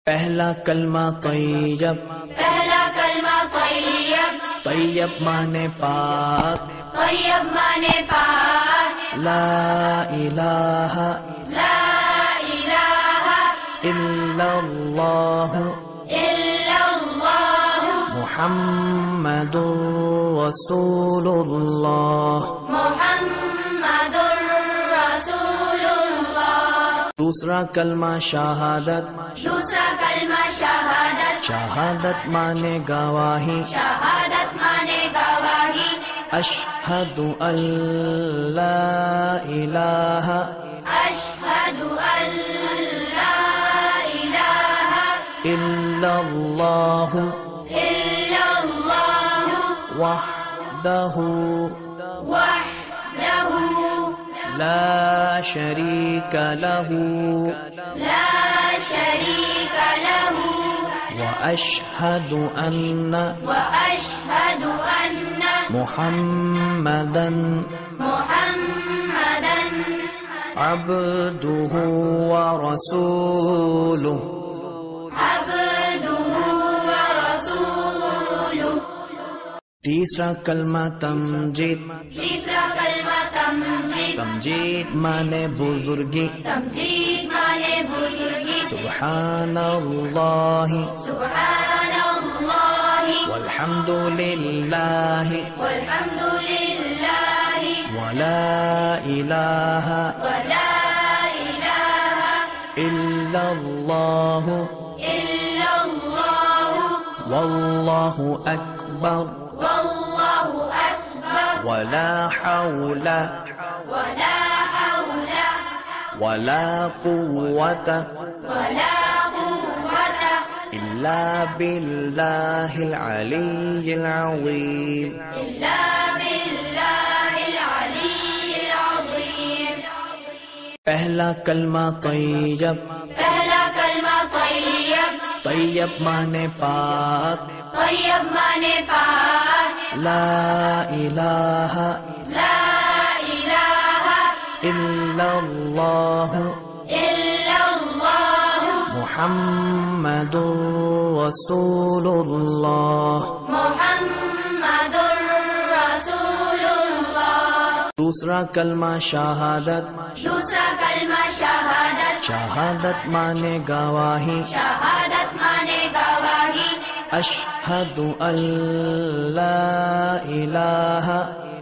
پہلا کلمہ طیب، پہلا کلمہ طیب، طیب مانے پاک، طیب مانے پاک، لا الہ لا الہ الا اللہ الا اللہ محمد رسول اللہ۔ محمد رسول اللہ۔ دوسرا کلمہ شہادت، دوسرا کلمہ شہادت، شہادت مانے گواہی، شہادت مانے گواہی، اشہد ان لا الہ اشہد ان لا الہ الا اللہ الا اللہ وحدہ وحدہ لا شریک لہ لا شریک لہ واشہد ان واشہد ان محمدا محمدا عبدہ ورسولہ۔ عبدہ ورسولہ۔ تیسرا کلمہ تمجید، تیسرا کلمہ تمجید، تمجید مانے بزرگی، تمجید مانے بزرگی، سبحان اللہ سبحان اللہ والحمد للہ والحمد للہ ولا الہ ولا الہ الا اللہ الا اللہ واللہ اکبر واللہ اکبر ولا حول ولا حول ولا قوة ولا قوة الا باللہ العلی العظیم۔ إلا بالله العلي العظيم۔ پہلا کلمہ طیب، پہلا کلمہ طیب، طیب مانے پاک، طیب مانے پاک، لا الہ لا الہ الا اللہ الا اللہ محمد رسول اللہ۔ محمد رسول اللہ۔ دوسرا کلمہ شہادت، دوسرا کلمہ شہادت، شہادت مانے گواہی، شہادت مانے گواہی، اشہد ان لا الہ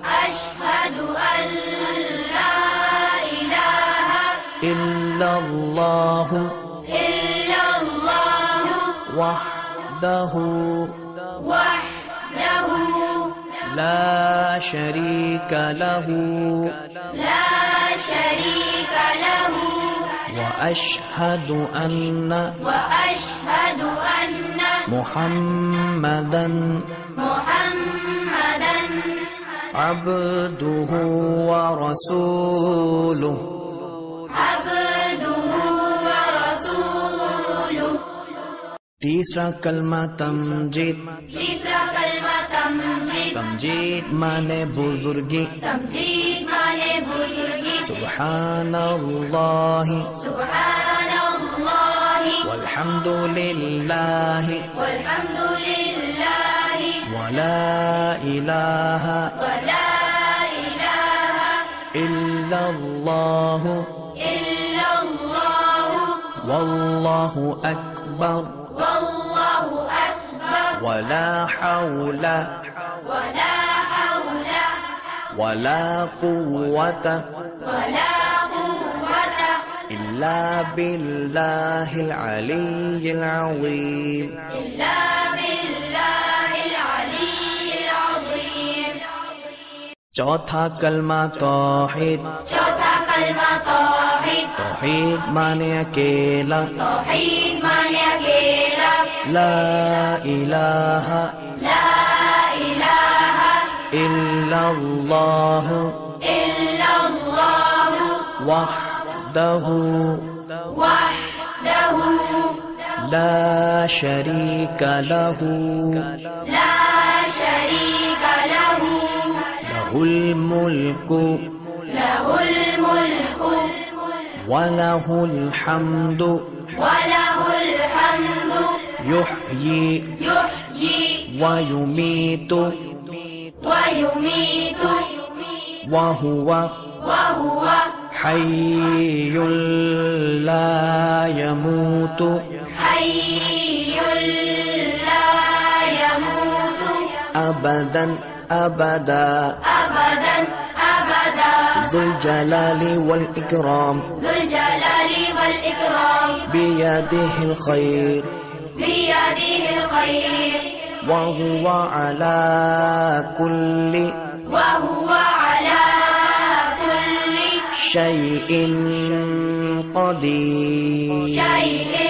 اشہد ان لا الہ الا اللہ الا اللہ وحدہ وحدہ لا شریک لہ لا شریک لہ واشہد ان واشہد ان محمدا محمدا عبدہ ورسولہ۔ عبدہ ورسولہ۔ تیسرا کلمہ تمجید، تیسرا کلمہ تمجید، تمجید مانے بزرگی، تمجید مانے بزرگی، سبحان اللہ سبحان اللہ والحمد للہ والحمد للہ ولا الہ ولا الہ الا اللہ الا اللہ واللہ اکبر واللہ اکبر ولا حول ولا حول ولا قوة ولا قوة الا باللہ العلی العظیم۔ إلا بالله العلي العظيم۔ چوتھا کلمہ توحید، چوتھا کلمہ توحید، توحید مانے اکیلا، توحید مانے اکیلا، لا الہ لا الہ الا اللہ الا اللہ وحدہ وحدہ لا شریک لہ لا شریک لہ لہ الملک لہ الملک وَلَهُ الْحَمْدُ وَلَهُ الْحَمْدُ يحيي يحيي ويميت ويميت وهو وهو حي لا يموت حي لا يموت أبدا أبدا أبدا أبدا ذو الجلال والإكرام ذو الجلال والإكرام بيده الخير بيده الخير وهو على كل وهو على كل شيء قدير شيء